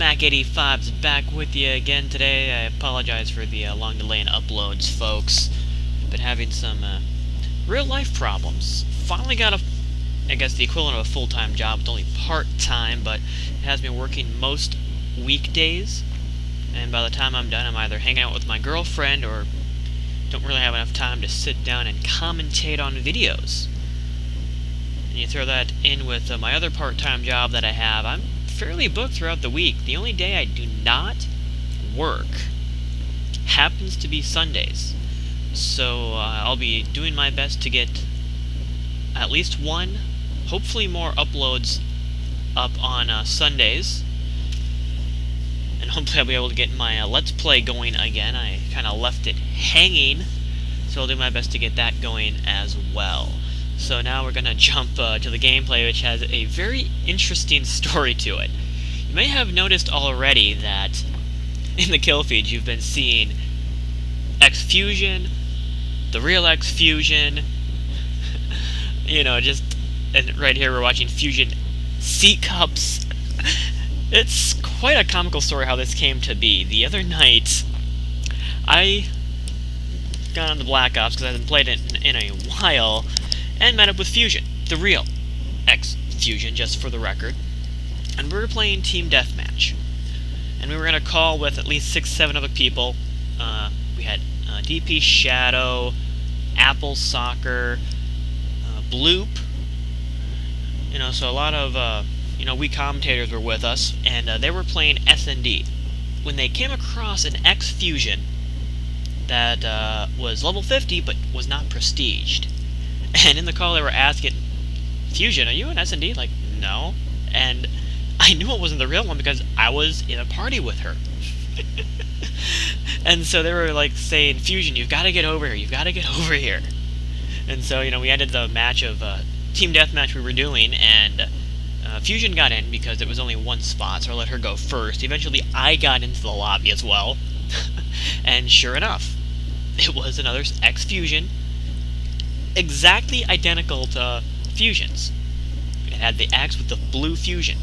Mac85's back with you again today. I apologize for the long delay in uploads, folks. Been having some real-life problems. Finally got I guess the equivalent of a full-time job. It's only part-time, but it has been working most weekdays. And by the time I'm done, I'm either hanging out with my girlfriend or don't really have enough time to sit down and commentate on videos. And you throw that in with my other part-time job that I have, I'm fairly booked throughout the week. The only day I do not work happens to be Sundays. So I'll be doing my best to get at least one, hopefully more uploads up on Sundays. And hopefully I'll be able to get my Let's Play going again. I kind of left it hanging, so I'll do my best to get that going as well. So now we're going to jump to the gameplay, which has a very interesting story to it. You may have noticed already that in the kill feed you've been seeing xFusion, the real xFusion, you know, and right here we're watching Fusion C-Cups. It's quite a comical story how this came to be. The other night, I got on the Black Ops because I hadn't played it in a while, and met up with Fusion, the real xFusion, just for the record. And we were playing Team Deathmatch. And we were in a call with at least 6-7 other people. We had DP Shadow, Apple Soccer, Bloop. You know, so a lot of, we commentators were with us, and they were playing S&D. When they came across an xFusion that was level 50, but was not prestiged. And in the call they were asking, Fusion, are you an S&D? Like, no. And I knew it wasn't the real one because I was in a party with her. And so they were like saying, Fusion, you've got to get over here, you've got to get over here. And so, we ended the match of Team Deathmatch we were doing, and Fusion got in because it was only one spot, so I let her go first. Eventually I got into the lobby as well. And sure enough, it was another xFusion, exactly identical to Fusion's. It had the axe with the blue fusion.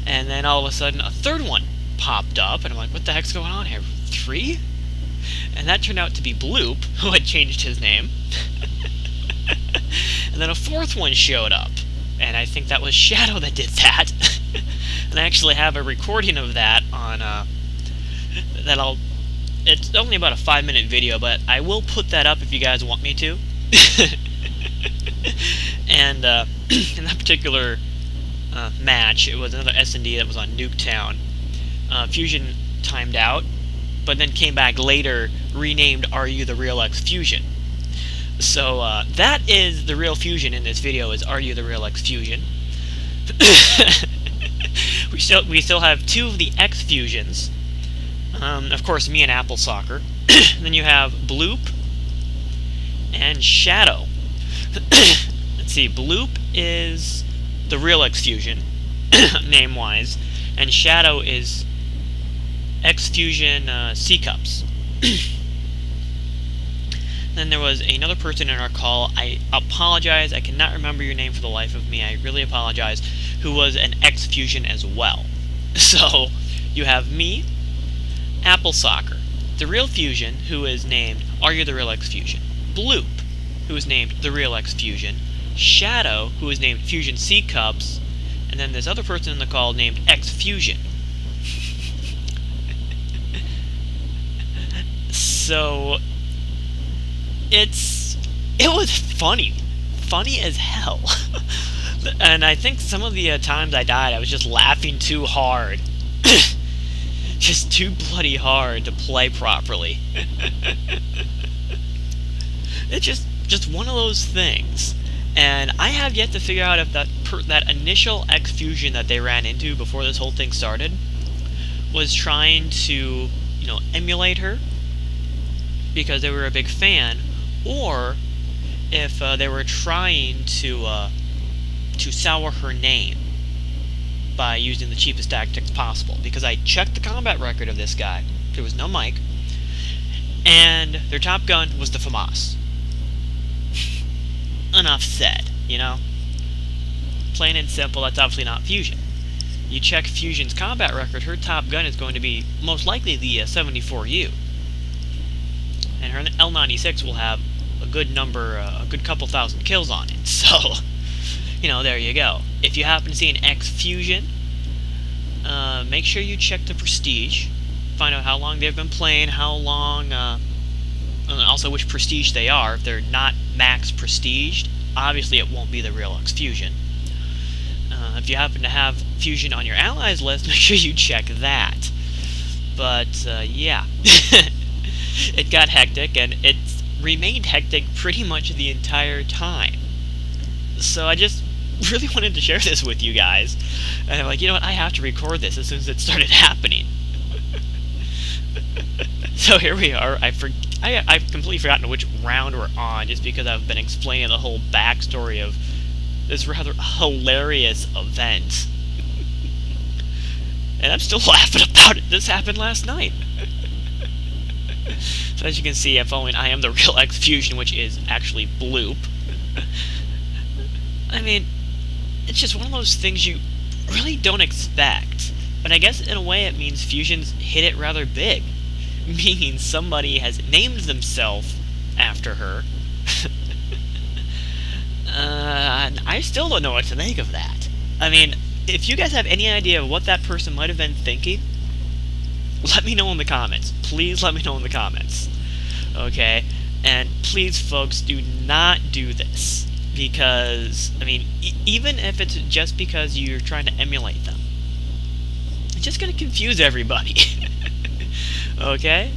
And then all of a sudden a third one popped up, and I'm like, what the heck's going on here? 3? And that turned out to be Bloop, who had changed his name. And then a fourth one showed up, and I think that was Shadow that did that. And I actually have a recording of that on it's only about a 5-minute video, but I will put that up if you guys want me to. And in that particular match, it was another S&D that was on Nuketown. Fusion timed out, but then came back later, renamed Are You the Real xFusion? So that is the real Fusion in this video, is Are You the Real xFusion? we still have 2 of the xFusions. Of course, me and Apple Soccer. Then you have Bloop and Shadow. Let's see, Bloop is the real xFusion, name-wise, and Shadow is xFusion C-Cups. Then there was another person in our call, I apologize, I cannot remember your name for the life of me, I really apologize, who was an xFusion as well. So, you have me, Apple Soccer, the real Fusion, who is named Are You the Real xFusion? Bloop, who is named the real xFusion, Shadow, who is named Fusion C-Cups, and then this other person in the call named xFusion. So it was funny as hell. And I think some of the times I died, I was just laughing too hard. Just too bloody hard to play properly. It's just one of those things. And I have yet to figure out if that initial xFusion that they ran into before this whole thing started was trying to, emulate her because they were a big fan, or if they were trying to sour her name by using the cheapest tactics possible, because I checked the combat record of this guy. There was no mic, and their top gun was the FAMAS. Enough said, Plain and simple, that's obviously not Fusion. you check Fusion's combat record, her top gun is going to be most likely the 74U. And her L96 will have a good number, a good couple thousand kills on it. So, you know, there you go. If you happen to see an xFusion, make sure you check the prestige. Find out how long they've been playing, how long, and also which prestige they are. If they're not max prestiged, obviously it won't be the real xFusion. If you happen to have Fusion on your allies list, make sure you check that. But, yeah. It got hectic, and it's remained hectic pretty much the entire time. So I just really wanted to share this with you guys. And I'm like, you know what, I have to record this as soon as it started happening. So here we are. I've completely forgotten which round we're on, just because I've been explaining the whole backstory of this rather hilarious event. And I'm still laughing about it. This happened last night. So as you can see, I'm following I am the real xFusion, which is actually Bloop. I mean, it's just one of those things you really don't expect. But I guess in a way it means Fusion's hit it rather big. Meaning somebody has named themselves after her. And I still don't know what to make of that. I mean, if you guys have any idea of what that person might have been thinking, let me know in the comments. Please let me know in the comments. Okay? And please, folks, do not do this. Because, I mean, even if it's just because you're trying to emulate them, it's just going to confuse everybody. Okay?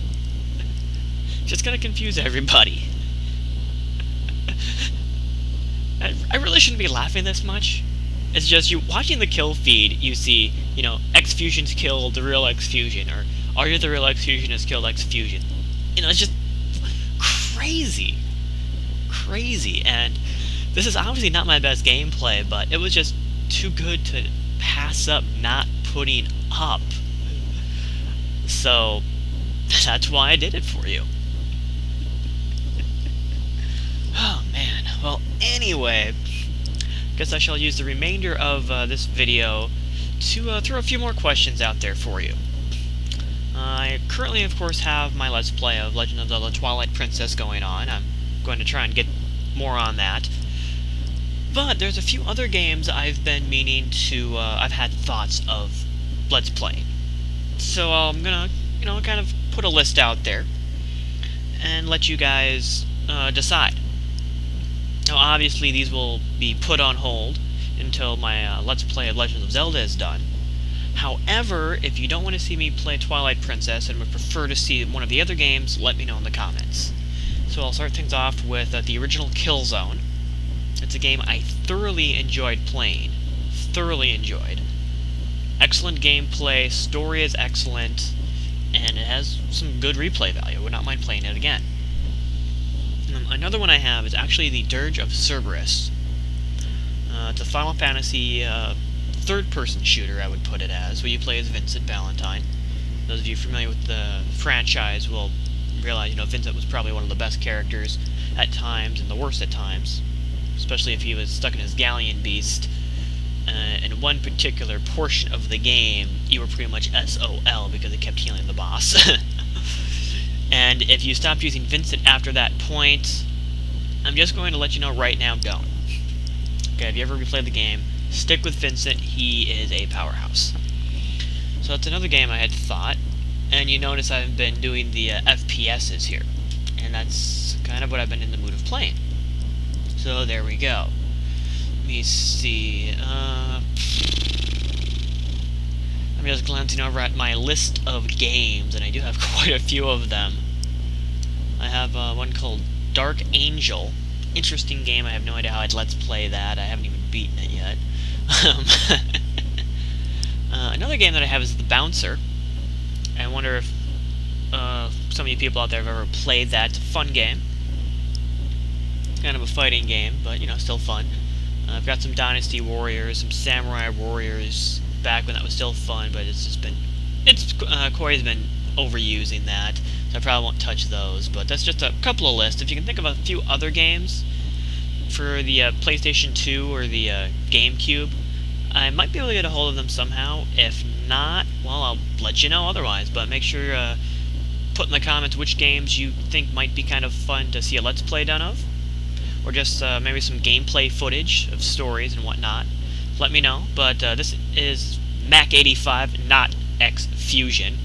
Just going to confuse everybody. I really shouldn't be laughing this much. It's just you watching the kill feed, you see, you know, xFusion's killed the real xFusion, or Are You the Real xFusion has killed xFusion. You know, it's just crazy. Crazy. And this is obviously not my best gameplay, but it was just too good to pass up not putting up. So, that's why I did it for you. Oh, man. Well, anyway, guess I shall use the remainder of this video to throw a few more questions out there for you. I currently, of course, have my Let's Play of Legend of the Twilight Princess going on. I'm going to try and get more on that. But there's a few other games I've been meaning to, I've had thoughts of Let's Playing. So I'm gonna, you know, kind of put a list out there and let you guys decide. Now, obviously, these will be put on hold until my Let's Play of Legend of Zelda is done. However, if you don't want to see me play Twilight Princess and would prefer to see one of the other games, let me know in the comments. So I'll start things off with the original Killzone. It's a game I thoroughly enjoyed playing. Thoroughly enjoyed. Excellent gameplay, story is excellent, and it has some good replay value. I would not mind playing it again. Another one I have is actually the Dirge of Cerberus. It's a Final Fantasy third-person shooter, I would put it as, where you play as Vincent Valentine. Those of you familiar with the franchise will realize, you know, Vincent was probably one of the best characters at times, and the worst at times, especially if he was stuck in his galleon beast. In one particular portion of the game, you were pretty much SOL because it kept healing the boss. And if you stopped using Vincent after that point, I'm just going to let you know right now, don't. Okay, if you ever replayed the game, stick with Vincent, he is a powerhouse. So that's another game I had thought, and you notice I've been doing the FPSs here, and that's kind of what I've been in the mood of playing. So there we go. Let me see, I'm just glancing over at my list of games, and I do have quite a few of them. I have one called Dark Angel. Interesting game, I have no idea how I'd Let's Play that, I haven't even beaten it yet. Another game that I have is The Bouncer. I wonder if some of you people out there have ever played that. It's a fun game. Kind of a fighting game, but, you know, still fun. I've got some Dynasty Warriors, some Samurai Warriors, back when that was still fun, but it's just been... Corey's been overusing that, so I probably won't touch those, but that's just a couple of lists. If you can think of a few other games for the PlayStation 2 or the GameCube, I might be able to get a hold of them somehow. If not, well, I'll let you know otherwise. But make sure put in the comments which games you think might be kind of fun to see a Let's Play done of. Or just maybe some gameplay footage of stories and whatnot. Let me know. But this is Mac 85, not xFusion.